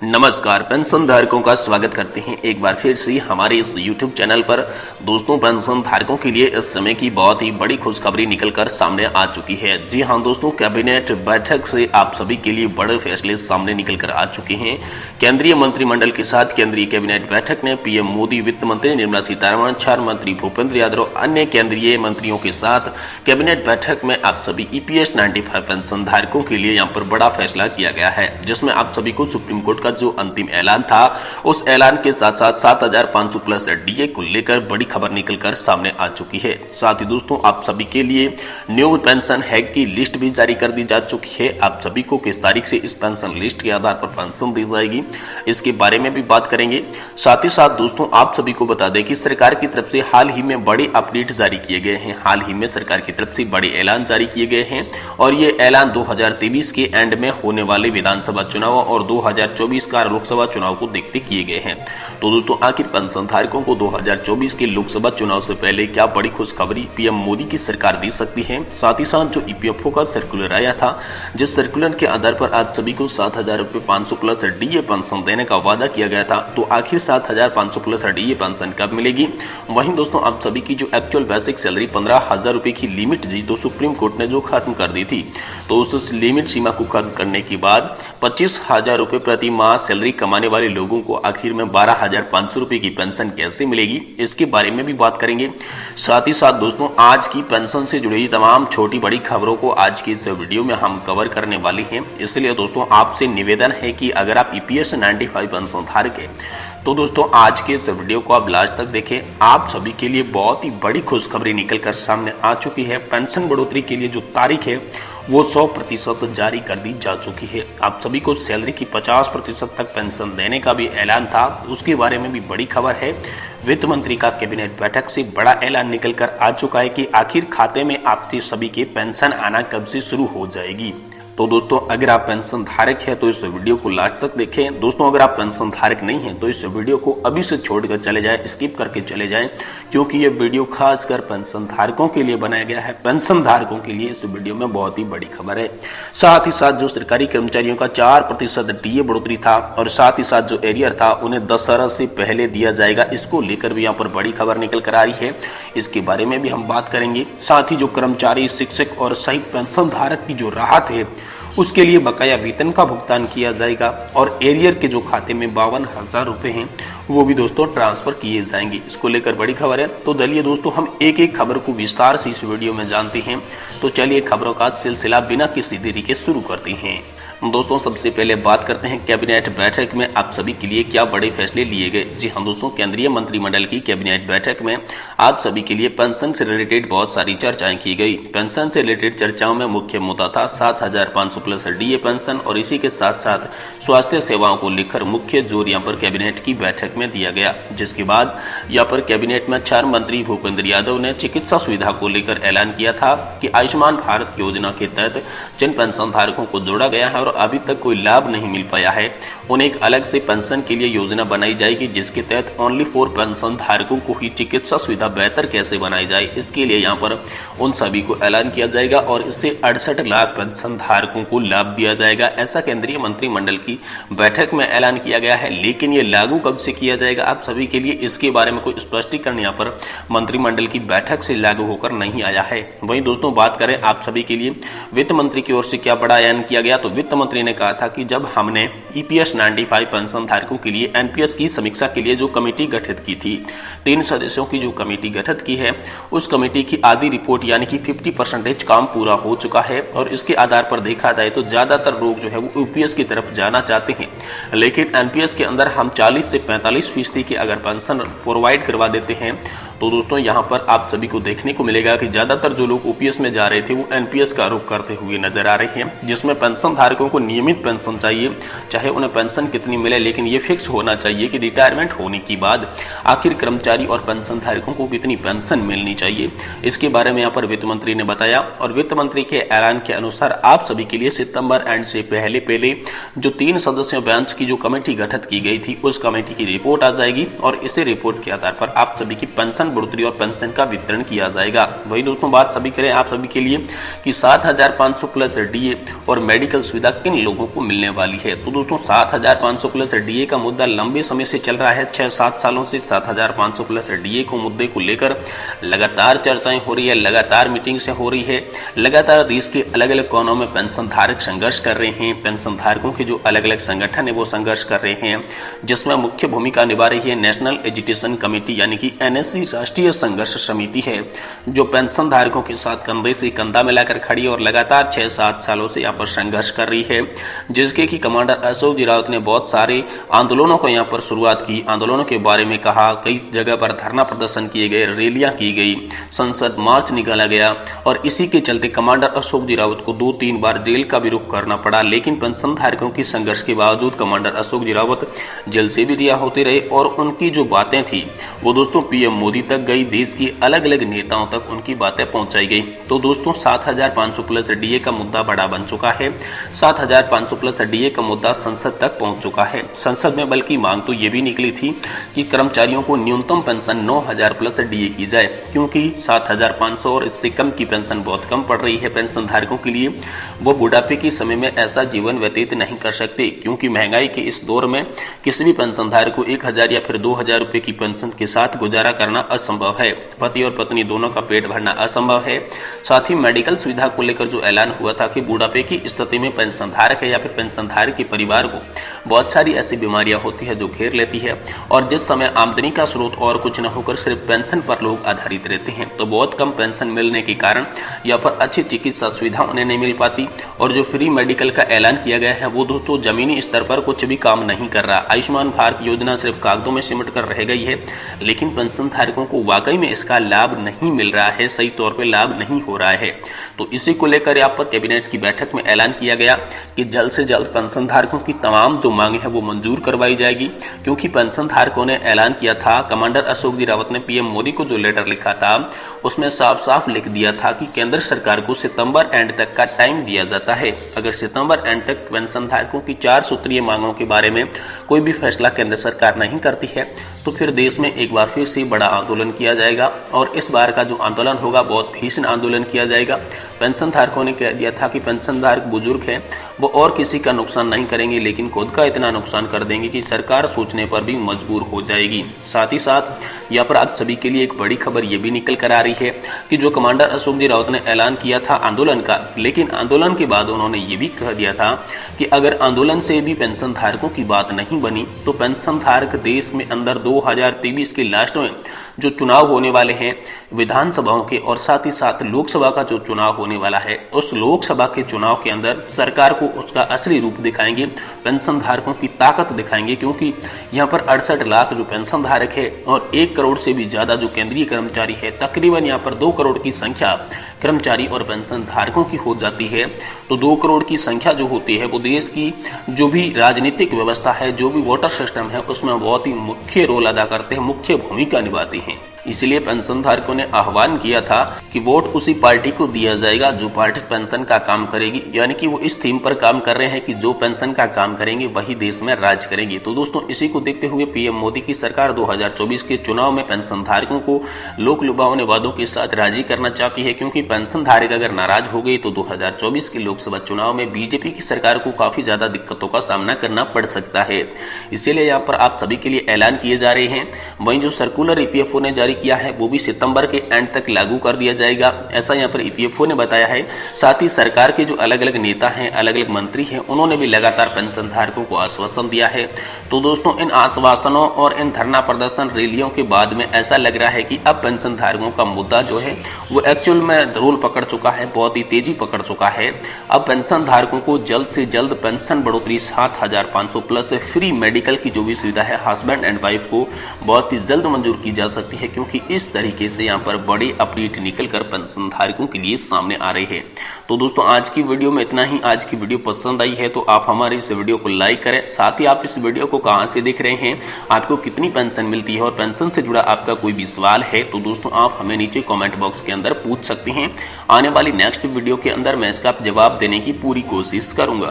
नमस्कार, पेंशन धारकों का स्वागत करते हैं एक बार फिर से हमारे इस YouTube चैनल पर। दोस्तों, पेंशन धारकों के लिए इस समय की बहुत ही बड़ी खुशखबरी निकलकर सामने आ चुकी है। जी हां दोस्तों, कैबिनेट बैठक से आप सभी के लिए बड़े फैसले सामने निकलकर आ चुके हैं। केंद्रीय मंत्रिमंडल के साथ केंद्रीय कैबिनेट बैठक ने पीएम मोदी, वित्त मंत्री निर्मला सीतारमण, छात्र मंत्री भूपेंद्र यादव और अन्य केंद्रीय मंत्रियों के साथ कैबिनेट बैठक में आप सभी EPS 95 पेंशन धारकों के लिए यहाँ पर बड़ा फैसला किया गया है, जिसमें आप सभी को सुप्रीम कोर्ट का जो अंतिम ऐलान था उस ऐलान के साथ साथ 7500 प्लस DA को लेकर बड़ी खबर निकलकर सामने आ चुकी है। साथ ही दोस्तों, आप सभी के लिए न्यू पेंशन हैक की लिस्ट भी जारी कर दी जा चुकी है। आप सभी को किस तारीख से इस पेंशन लिस्ट के आधार पर पेंशन दी जाएगी, इसके बारे में भी बात करेंगे। साथ ही साथ दोस्तों, आप सभी को बता दें कि सरकार की तरफ से हाल ही में बड़े अपडेट जारी किए गए हैं। हाल ही में सरकार की तरफ से बड़े ऐलान जारी किए गए हैं और ये ऐलान 2023 के एंड में होने वाले विधानसभा चुनाव और 2024 का लोकसभा चुनाव को देखते किए गए हैं। तो दोस्तों, आखिर पेंशन धारकों को 2024 के लोकसभा चुनाव से पहले क्या बड़ी खुशखबरी पीएम मोदी की सरकार दे सकती है। साथ ही साथ जो EPFO का सर्कुलर आया था, जिस सर्कुलर के आधार पर आप सभी को 7500 प्लस DA पेंशन देने का वादा किया गया था, तो आखिर 7500 प्लस DA पेंशन कब मिलेगी। वहीं दोस्तों, आप सभी की जो एक्चुअल बेसिक सैलरी 15,000 रुपए की लिमिट थी, तो सुप्रीम कोर्ट ने जो खत्म कर दी थी, तो उस लिमिट सीमा को खत्म करने के बाद 25,000 रुपए प्रति माह सैलरी कमाने वाले लोगों को आखिर में 12,500 रुपए की पेंशन कैसे मिलेगी, इसके बारे में भी बात करेंगे। साथ ही साथ दोस्तों, आज की पेंशन से जुड़ी तमाम छोटी बड़ी खबरों को आज की इस वीडियो में हम कवर करने वाले हैं। इसलिए दोस्तों, आपसे निवेदन है कि अगर आप EPS 95 पेंशन धारक हैं तो दोस्तों, आज के इस वीडियो को आप लास्ट तक देखें। आप सभी के लिए बहुत ही बड़ी खुशखबरी निकलकर सामने आ चुकी है। पेंशन बढ़ोतरी के लिए जो तारीख है वो 100% जारी कर दी जा चुकी है। आप सभी को सैलरी की 50% तक पेंशन देने का भी ऐलान था, उसके बारे में भी बड़ी खबर है। वित्त मंत्री का कैबिनेट बैठक से बड़ा ऐलान निकलकर आ चुका है कि आखिर खाते में आपके सभी के पेंशन आना कब से शुरू हो जाएगी। तो दोस्तों, अगर आप पेंशन धारक हैं तो इस वीडियो को लास्ट तक देखें। दोस्तों, अगर आप पेंशन धारक नहीं हैं तो इस वीडियो को अभी से छोड़कर चले जाएं, स्किप करके चले जाएं, क्योंकि ये वीडियो खासकर पेंशन धारकों के लिए बनाया गया है। पेंशन धारकों के लिए इस वीडियो में बहुत ही बड़ी खबर है। साथ ही साथ जो सरकारी कर्मचारियों का 4% DA बढ़ोतरी था और साथ ही साथ जो एरियर था उन्हें दशहरा से पहले दिया जाएगा, इसको लेकर भी यहाँ पर बड़ी खबर निकल कर आ रही है। इसके बारे में भी हम बात करेंगे। साथ ही जो कर्मचारी, शिक्षक और शहीद पेंशन धारक की जो राहत है उसके लिए बकाया वेतन का भुगतान किया जाएगा और एरियर के जो खाते में 52,000 रुपए हैं वो भी दोस्तों ट्रांसफर किए जाएंगे। इसको लेकर बड़ी खबर है। तो चलिए दोस्तों, हम एक एक खबर को विस्तार से इस वीडियो में जानते हैं। तो चलिए खबरों का सिलसिला बिना किसी देरी के शुरू करते हैं। दोस्तों, सबसे पहले बात करते हैं कैबिनेट बैठक में आप सभी के लिए क्या बड़े फैसले लिए गए। जी हाँ दोस्तों, केंद्रीय मंत्रिमंडल की कैबिनेट बैठक में आप सभी के लिए पेंशन से रिलेटेड बहुत सारी चर्चाएं की गई। पेंशन से रिलेटेड चर्चाओं में मुख्य मुद्दा था 7500 प्लस DA पेंशन और इसी के साथ साथ स्वास्थ्य सेवाओं को लेकर मुख्य जोर यहाँ पर कैबिनेट की बैठक में दिया गया। जिसके बाद यहाँ पर कैबिनेट में छात्र मंत्री भूपेंद्र यादव ने चिकित्सा सुविधा को लेकर ऐलान किया था कि आयुष्मान भारत योजना के तहत जिन पेंशन धारकों को जोड़ा गया है और अभी तक कोई लाभ नहीं मिल पाया है, उन्हें एक अलग से पेंशन के लिए योजना बनाई जाएगी, जिसके तहत ओनली फॉर पेंशन धारकों को ही चिकित्सा सुविधा बेहतर कैसे बनाई जाए, इसके लिए यहाँ पर उन सभी को ऐलान किया जाएगा और इससे 68 लाख पेंशन धारकों को लाभ दिया जाएगा। ऐसा केंद्रीय मंत्रिमंडल की बैठक में ऐलान किया गया है। लेकिन ये लागू कब से किया जाएगा आप सभी के लिए, इसके बारे में कोई स्पष्टीकरण यहाँ पर मंत्रिमंडल की बैठक से लागू होकर नहीं आया है। वहीं दोस्तों, बात करें आप सभी के लिए वित्त मंत्री की ओर से क्या बड़ा ऐलान किया गया, तो वित्त मंत्री ने कहा था कि जब हमने EPS 95 पेंशन धारकों के लिए NPS की समीक्षा के लिए जो कमेटी गठित की थी, 3 सदस्यों की जो कमेटी गठित की है, उस कमेटी की आधी रिपोर्ट यानी कि 50% काम पूरा हो चुका है और इसके आधार पर देखा जाए तो ज्यादातर लोग जो है वो EPS की तरफ जाना चाहते हैं। लेकिन NPS के अंदर हम 40 से 45% की अगर पेंशन प्रोवाइड करवा देते हैं तो दोस्तों, यहाँ पर आप सभी को देखने को मिलेगा कि ज्यादातर जो लोग OPS में जा रहे थे वो NPS का रुख करते हुए नजर आ रहे हैं, जिसमें पेंशन धारकों को नियमित पेंशन चाहिए, चाहे उन्हें पेंशन कितनी मिले, लेकिन ये फिक्स होना चाहिए कि रिटायरमेंट होने के बाद आखिर कर्मचारी और पेंशन धारकों को कितनी पेंशन मिलनी चाहिए। इसके बारे में यहाँ पर वित्त मंत्री ने बताया और वित्त मंत्री के ऐलान के अनुसार आप सभी के लिए सितंबर एंड से पहले जो 3 सदस्यों बेंच की जो कमेटी गठित की गई थी, उस कमेटी की रिपोर्ट आ जाएगी और इसी रिपोर्ट के आधार पर आप सभी की पेंशन बढ़ोतरी और पेंशन का वितरण किया जाएगा। वही दोस्तों, बात सभी करें आप सभी के लिए कि 7500 प्लस DA और मेडिकल सुविधा किन लोगों को मिलने वाली है। तो दोस्तों 7500 प्लस डीए का मुद्दा लंबे समय से चल रहा है, 6-7 सालों से 7500 प्लस डीए को मुद्दे को लेकर लगातार चर्चाएं हो रही है, लगातार मीटिंग से हो रही है, लगातार देश के अलग अलग कोनों में पेंशन धारक संघर्ष कर रहे हैं। पेंशन धारकों के जो अलग अलग संगठन है वो संघर्ष कर रहे हैं, जिसमें मुख्य भूमिका निभा रही है नेशनल एजुटेशन कमेटी यानी कि एनएससी राष्ट्रीय संघर्ष समिति है, जो पेंशन धारकों के साथ कंधे से कंधा मिलाकर खड़ी और लगातार 6-7 सालों से यहाँ पर संघर्ष कर रही है, जिसके कि कमांडर अशोक जी रावत ने बहुत सारे आंदोलनों को यहाँ पर शुरुआत की, आंदोलनों के बारे में कहा, कई जगह पर धरना प्रदर्शन किए गए, रैलियां की गई, संसद मार्च निकाला गया और इसी के चलते कमांडर अशोक जी रावत को 2-3 बार जेल का भी रुख करना पड़ा। लेकिन पेंशन धारकों की संघर्ष के बावजूद कमांडर अशोक जी रावत जेल से भी रिहा होते रहे और उनकी जो बातें थी वो दोस्तों पीएम मोदी तक गई, देश की अलग अलग नेताओं तक उनकी बातें पहुंचाई गई। तो दोस्तों 7500 प्लस डीए का मुद्दा बड़ा बन चुका है, 7500 प्लस डीए का मुद्दा संसद तक पहुंच चुका है। संसद में बल्कि मांग तो ये भी निकली थी कि कर्मचारियों को न्यूनतम पेंशन 9000 प्लस डीए की जाए, क्योंकि 7500 और इससे कम की पेंशन बहुत कम पड़ रही है पेंशन धारकों के लिए। वो बुढ़ापे के समय में ऐसा जीवन व्यतीत नहीं कर सकते, क्योंकि महंगाई के इस दौर में किसी भी पेंशन धारक को 1000 या फिर 2000 रुपए की पेंशन के साथ गुजारा करना असंभव है। पति और पत्नी दोनों का पेट भरना असंभव है। साथ ही मेडिकल सुविधा को लेकर जो ऐलान हुआ था कि बुढ़ापे की स्थिति में पेंशन धारक है या फिर पेंशन धारक के परिवार को बहुत सारी ऐसी बीमारियां होती है जो घेर लेती है और जिस समय आमदनी का स्रोत और कुछ न होकर सिर्फ पेंशन पर लोग आधारित रहते हैं, तो बहुत कम पेंशन मिलने के कारण यहाँ पर अच्छी चिकित्सा सुविधा उन्हें नहीं मिल पाती। और जो फ्री मेडिकल का ऐलान किया गया है वो दोस्तों जमीनी स्तर पर कुछ भी काम नहीं कर रहा। आयुष्मान भारत योजना सिर्फ कागजों में सिमट कर रह गई है, लेकिन पेंशन धारकों को वाकई में इसका लाभ नहीं मिल रहा है, सही तौर पर लाभ नहीं हो रहा है। तो इसी को लेकर यहाँ पर कैबिनेट की बैठक में ऐलान किया गया कि जल्द से जल्द पेंशन धारकों की तमाम जो मांगे हैं वो मंजूर करवाई जाएगी, क्योंकि पेंशन धारकों ने ऐलान किया था, कमांडर अशोक जी रावत ने पीएम मोदी को जो लेटर लिखा था उसमें साफ साफ लिख दिया था कि केंद्र सरकार को सितंबर एंड तक का टाइम दिया जाता है। अगर सितंबर एंड तक पेंशन धारकों की 4 सूत्रीय मांगों के बारे में कोई भी फैसला केंद्र सरकार नहीं करती है तो फिर देश में एक बार फिर से बड़ा आंदोलन किया जाएगा और इस बार का जो आंदोलन होगा बहुत भीषण आंदोलन किया जाएगा। पेंशन धारकों ने कह दिया था कि पेंशन धारक बुजुर्ग हैं, वो और किसी का नुकसान नहीं करेंगे लेकिन खुद का इतना नुकसान कर देंगे कि सरकार सोचने पर भी मजबूर हो जाएगी। साथ ही साथ यहाँ पर आप सभी के लिए एक बड़ी खबर ये भी निकल कर आ रही है कि जो कमांडर अशोक जी रावत ने ऐलान किया था आंदोलन का, लेकिन आंदोलन के बाद उन्होंने ये भी कह दिया था कि अगर आंदोलन से भी पेंशन धारकों की बात नहीं बनी तो पेंशन धारक देश में अंदर 2023 के लास्ट में जो चुनाव होने वाले हैं विधानसभाओं के और साथ ही साथ लोकसभा का जो चुनाव होने वाला है उस लोकसभा के चुनाव के अंदर सरकार को उसका असली रूप दिखाएंगे, पेंशन धारकों की ताकत दिखाएंगे, क्योंकि यहाँ पर 68 लाख जो पेंशन धारक है और 1 करोड़ से भी ज्यादा जो केंद्रीय कर्मचारी है, तकरीबन यहाँ पर 2 करोड़ की संख्या कर्मचारी और पेंशन धारकों की हो जाती है। तो 2 करोड़ की संख्या जो होती है वो देश की जो भी राजनीतिक व्यवस्था है, जो भी वोटर सिस्टम है उसमें बहुत ही मुख्य रोल अदा करते हैं, मुख्य भूमिका निभाती हैं। इसलिए पेंशन धारकों ने आह्वान किया था कि वोट उसी पार्टी को दिया जाएगा जो पार्टी पेंशन का काम करेगी, यानी कि वो इस थीम पर काम कर रहे हैं कि जो पेंशन का काम करेंगे वही देश में राज करेंगे। तो दोस्तों इसी को देखते हुए पीएम मोदी की सरकार 2024 के चुनाव में पेंशन धारकों को लोक लुभावने वादों के साथ राजी करना चाहती है, क्योंकि पेंशन धारक अगर नाराज हो गई तो 2024 के लोकसभा चुनाव में बीजेपी की सरकार को काफी ज्यादा दिक्कतों का सामना करना पड़ सकता है। इसीलिए यहाँ पर आप सभी के लिए ऐलान किए जा रहे हैं। वहीं जो सर्कुलर ईपीएफओ ने जारी किया है वो भी सितंबर के एंड तक लागू कर दिया जाएगा, ऐसा यहाँ पर ईपीएफओ ने बताया है। साथ ही सरकार के जो अलग अलग नेता हैं, अलग अलग मंत्री हैं, उन्होंने भी लगातार पेंशन धारकों को आश्वासन दिया है। तो दोस्तों इन आश्वासनों और इन धरना प्रदर्शन रैलियों के बाद में ऐसा लग रहा है कि अब पेंशन धारकों का मुद्दा जो है वो एक्चुअल में रोल पकड़ चुका है, बहुत ही तेजी पकड़ चुका है। अब पेंशन धारकों को जल्द से जल्द पेंशन बढ़ोतरी 7500 प्लस फ्री मेडिकल की जो भी सुविधा है हस्बैंड एंड वाइफ को बहुत ही जल्द मंजूर की जा सकती है, क्योंकि इस तरीके से यहाँ पर बड़े अपडेट निकलकर पेंशन धारकों के लिए सामने आ रहे हैं। तो दोस्तों आज की वीडियो में इतना ही। आज की वीडियो पसंद आई है तो आप हमारे इस वीडियो को लाइक करें। साथ ही आप इस वीडियो को कहां से देख रहे हैं, आपको कितनी पेंशन मिलती है और पेंशन से जुड़ा आपका कोई भी सवाल है तो दोस्तों आप हमें नीचे कमेंट बॉक्स के अंदर पूछ सकते हैं। आने वाली नेक्स्ट वीडियो के अंदर मैं इसका जवाब देने की पूरी कोशिश करूंगा।